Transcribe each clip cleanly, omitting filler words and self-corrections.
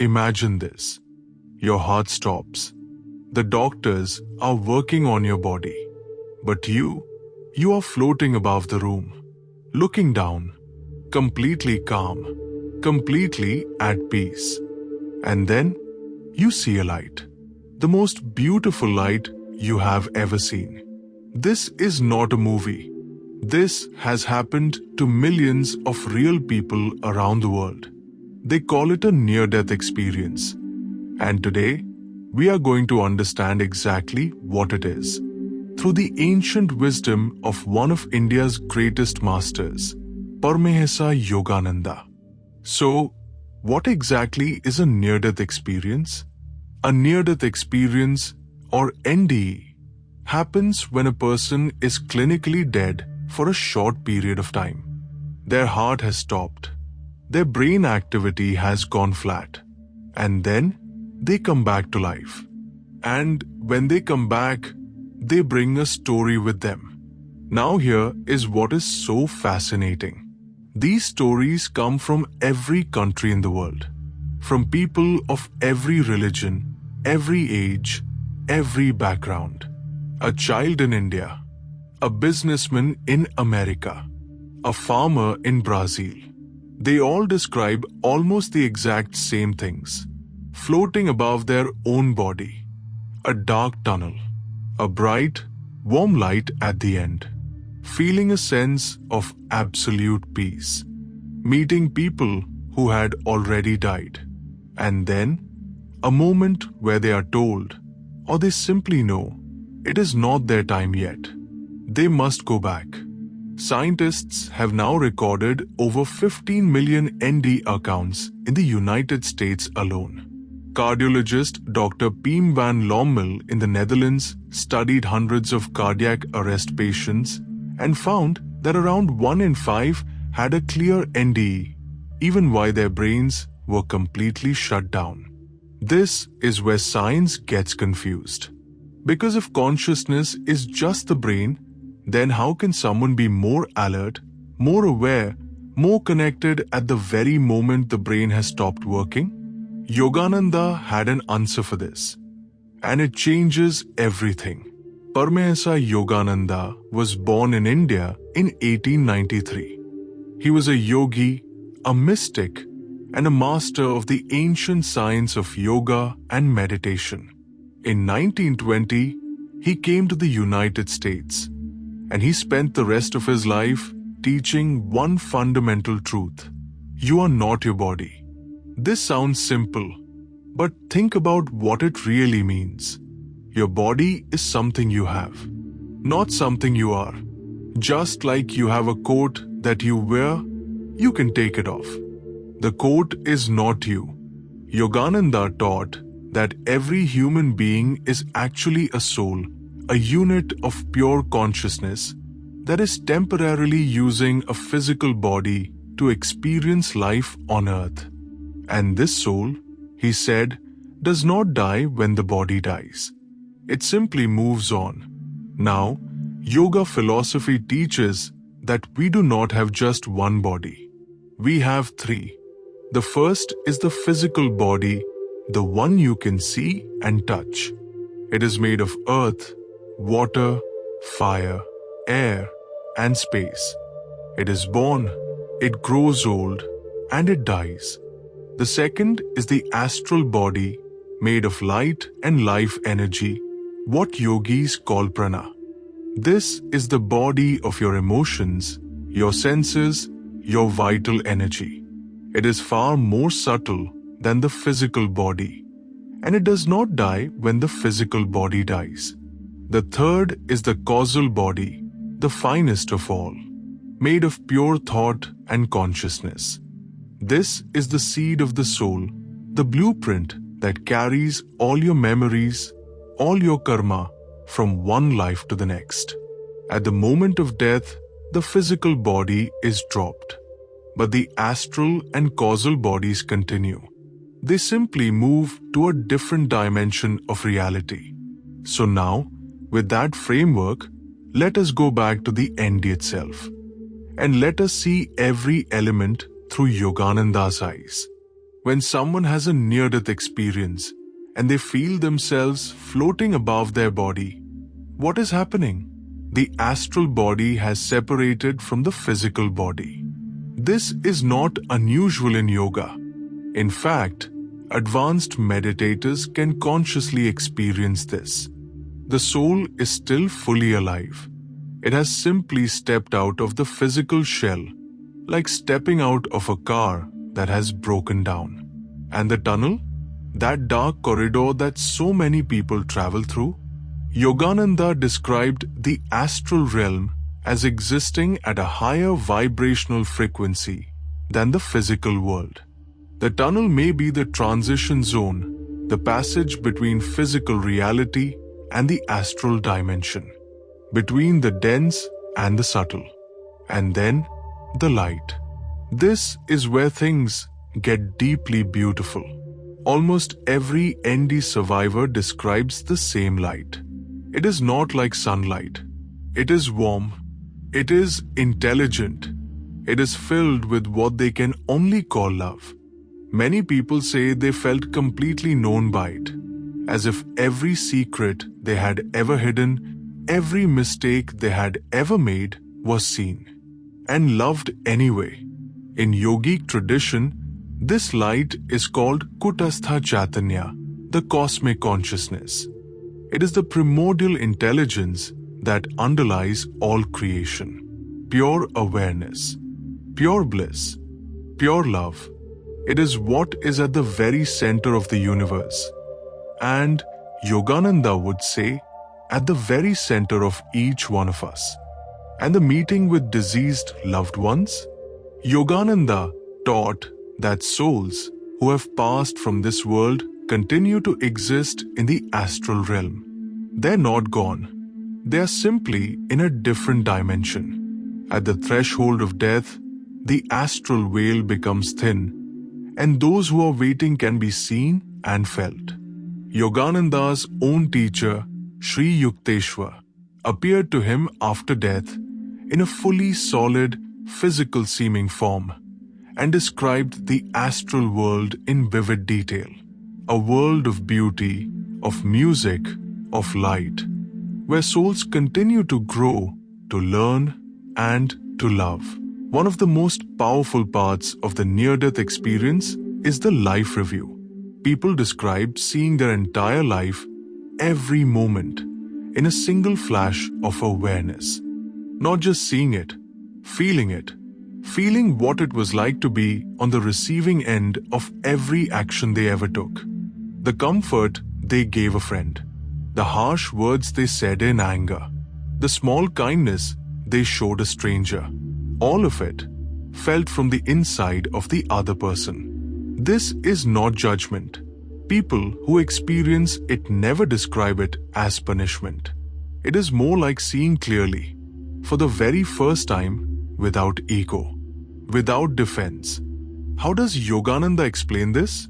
imagine this. Your heart stops. The doctors are working on your body. But you are floating above the room, looking down, completely calm, completely at peace. And then you see a light. The most beautiful light you have ever seen. This is not a movie. This has happened to millions of real people around the world. They call it a near-death experience. And today, we are going to understand exactly what it is, through the ancient wisdom of one of India's greatest masters, Paramahansa Yogananda. So, what exactly is a near-death experience? A near-death experience, or NDE, happens when a person is clinically dead for a short period of time. Their heart has stopped. Their brain activity has gone flat. And then they come back to life. And when they come back, they bring a story with them. Now here is what is so fascinating. These stories come from every country in the world. From people of every religion, every age, every background. A child in India, a businessman in America, a farmer in Brazil. They all describe almost the exact same things. Floating above their own body. A dark tunnel. A bright, warm light at the end. Feeling a sense of absolute peace. Meeting people who had already died. And then, a moment where they are told, or they simply know, it is not their time yet. They must go back. Scientists have now recorded over 15 million ND accounts in the United States alone. Cardiologist Dr. Piem van Lommel in the Netherlands studied hundreds of cardiac arrest patients and found that around 1 in 5 had a clear NDE, even while their brains were completely shut down. This is where science gets confused. Because if consciousness is just the brain, then how can someone be more alert, more aware, more connected at the very moment the brain has stopped working? Yogananda had an answer for this. And it changes everything. Paramahansa Yogananda was born in India in 1893. He was a yogi, a mystic, and a master of the ancient science of yoga and meditation. In 1920, he came to the United States, and he spent the rest of his life teaching one fundamental truth. You are not your body. This sounds simple, but think about what it really means. Your body is something you have, not something you are. Just like you have a coat that you wear, you can take it off. The coat is not you. Yogananda taught that every human being is actually a soul, a unit of pure consciousness that is temporarily using a physical body to experience life on earth. And this soul, he said, does not die when the body dies. It simply moves on. Now, yoga philosophy teaches that we do not have just one body. We have three. The first is the physical body, the one you can see and touch. It is made of earth, water, fire, air, and space. It is born, it grows old, and it dies. The second is the astral body, made of light and life energy, what yogis call prana. This is the body of your emotions, your senses, your vital energy. It is far more subtle than the physical body, and it does not die when the physical body dies. The third is the causal body, the finest of all, made of pure thought and consciousness. This is the seed of the soul, the blueprint that carries all your memories, all your karma from one life to the next. At the moment of death, the physical body is dropped, but the astral and causal bodies continue. They simply move to a different dimension of reality. So now, with that framework, let us go back to the ND itself, and let us see every element through Yogananda's eyes. When someone has a near-death experience and they feel themselves floating above their body, what is happening? The astral body has separated from the physical body. This is not unusual in yoga. In fact, advanced meditators can consciously experience this. The soul is still fully alive. It has simply stepped out of the physical shell, like stepping out of a car that has broken down. And the tunnel? That dark corridor that so many people travel through? Yogananda described the astral realm as existing at a higher vibrational frequency than the physical world. The tunnel may be the transition zone, the passage between physical reality and the astral dimension, between the dense and the subtle, and then the light. This is where things get deeply beautiful. Almost every NDE survivor describes the same light. It is not like sunlight. It is warm. It is intelligent. It is filled with what they can only call love. Many people say they felt completely known by it, as if every secret they had ever hidden, every mistake they had ever made was seen and loved anyway. In yogic tradition, this light is called Kutastha Chaitanya, the cosmic consciousness. It is the primordial intelligence that underlies all creation. Pure awareness, pure bliss, pure love. It is what is at the very center of the universe. And Yogananda would say, at the very center of each one of us. And the meeting with deceased loved ones? Yogananda taught that souls who have passed from this world continue to exist in the astral realm. They're not gone. They are simply in a different dimension. At the threshold of death, the astral veil becomes thin, and those who are waiting can be seen and felt. Yogananda's own teacher, Sri Yukteswar, appeared to him after death in a fully solid, physical-seeming form and described the astral world in vivid detail. A world of beauty, of music, of light, where souls continue to grow, to learn, and to love. One of the most powerful parts of the near-death experience is the life review. People describe seeing their entire life, every moment, in a single flash of awareness. Not just seeing it, feeling what it was like to be on the receiving end of every action they ever took. The comfort they gave a friend, the harsh words they said in anger, the small kindness they showed a stranger. All of it felt from the inside of the other person. This is not judgment. People who experience it never describe it as punishment. It is more like seeing clearly, for the very first time, without ego, without defense. How does Yogananda explain this?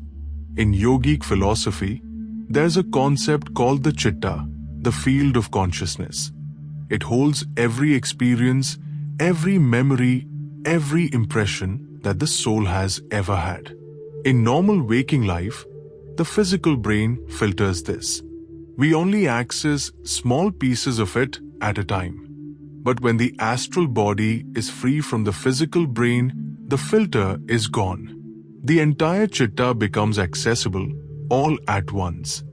In yogic philosophy, there's a concept called the chitta, the field of consciousness. It holds every experience, every memory, every impression that the soul has ever had. In normal waking life, the physical brain filters this. We only access small pieces of it at a time. But when the astral body is free from the physical brain, the filter is gone. The entire chitta becomes accessible all at once.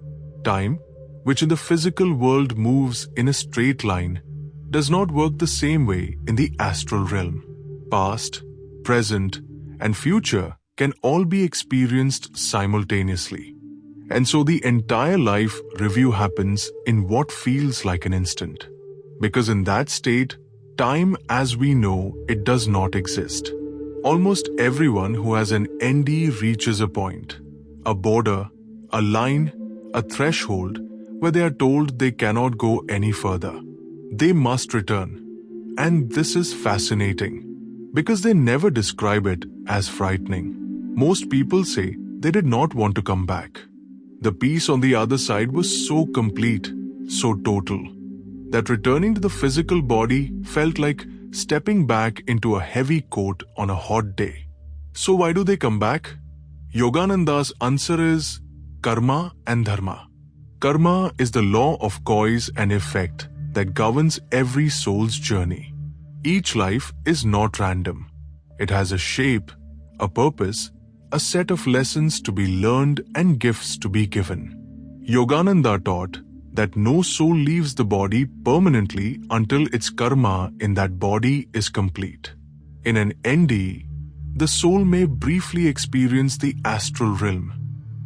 Time, which in the physical world moves in a straight line, does not work the same way in the astral realm. Past, present, and future can all be experienced simultaneously. And so the entire life review happens in what feels like an instant. Because in that state, time as we know it does not exist. Almost everyone who has an NDE reaches a point, a border, a line, a threshold where they are told they cannot go any further. They must return. And this is fascinating because they never describe it as frightening. Most people say they did not want to come back. The peace on the other side was so complete, so total, that returning to the physical body felt like stepping back into a heavy coat on a hot day. So why do they come back? Yogananda's answer is karma and dharma. Karma is the law of cause and effect that governs every soul's journey. Each life is not random. It has a shape, a purpose, a set of lessons to be learned and gifts to be given. Yogananda taught that no soul leaves the body permanently until its karma in that body is complete. In an NDE, the soul may briefly experience the astral realm,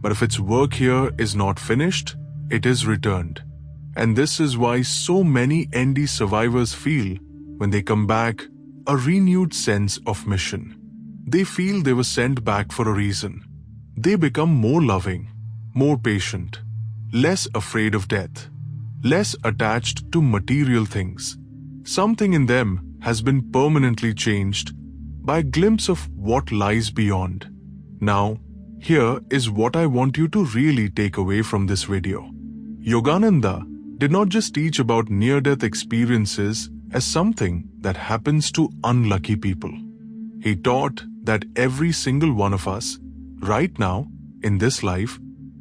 but if its work here is not finished, it is returned. And this is why so many NDE survivors feel, when they come back, a renewed sense of mission. They feel they were sent back for a reason. They become more loving, more patient, less afraid of death, less attached to material things. Something in them has been permanently changed by a glimpse of what lies beyond. Now, here is what I want you to really take away from this video. Yogananda did not just teach about near-death experiences as something that happens to unlucky people. He taught that every single one of us, right now, in this life,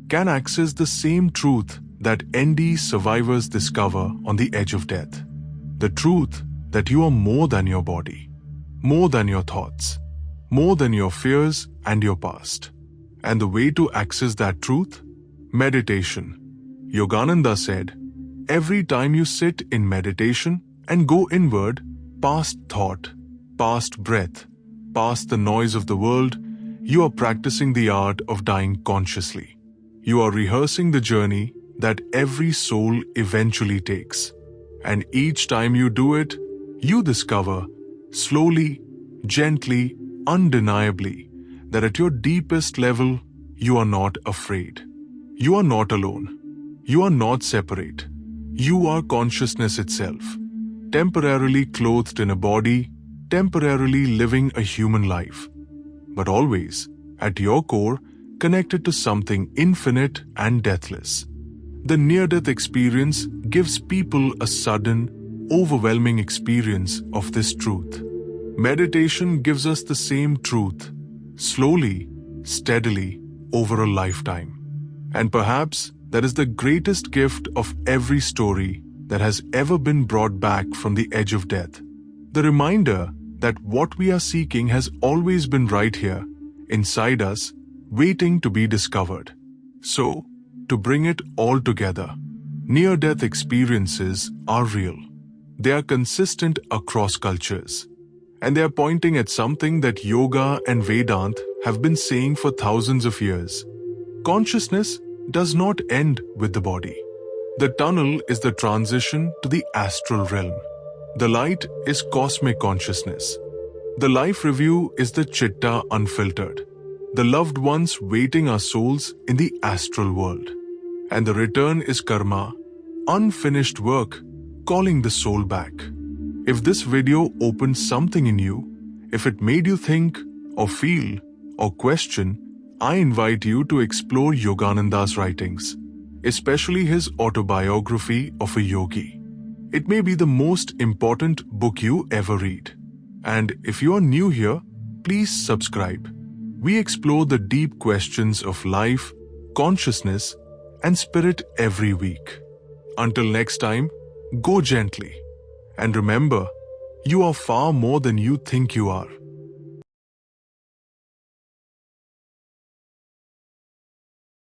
can access the same truth that NDE survivors discover on the edge of death. The truth that you are more than your body, more than your thoughts, more than your fears and your past. And the way to access that truth? Meditation. Yogananda said, every time you sit in meditation and go inward, past thought, past breath, past the noise of the world, you are practicing the art of dying consciously. You are rehearsing the journey that every soul eventually takes. And each time you do it, you discover, slowly, gently, undeniably, that at your deepest level, you are not afraid. You are not alone. You are not separate. You are consciousness itself, temporarily clothed in a body, temporarily living a human life, but always, at your core, connected to something infinite and deathless. The near-death experience gives people a sudden, overwhelming experience of this truth. Meditation gives us the same truth, slowly, steadily, over a lifetime. And perhaps that is the greatest gift of every story that has ever been brought back from the edge of death. The reminder that what we are seeking has always been right here, inside us, waiting to be discovered. So, to bring it all together, near-death experiences are real. They are consistent across cultures. And they are pointing at something that yoga and Vedanta have been saying for thousands of years. Consciousness does not end with the body. The tunnel is the transition to the astral realm. The light is cosmic consciousness. The life review is the chitta unfiltered. The loved ones waiting our souls in the astral world. And the return is karma, unfinished work, calling the soul back. If this video opened something in you, if it made you think or feel or question, I invite you to explore Yogananda's writings, especially his autobiography of a yogi. It may be the most important book you ever read. And if you are new here, please subscribe. We explore the deep questions of life, consciousness, and spirit every week. Until next time, go gently. And remember, you are far more than you think you are.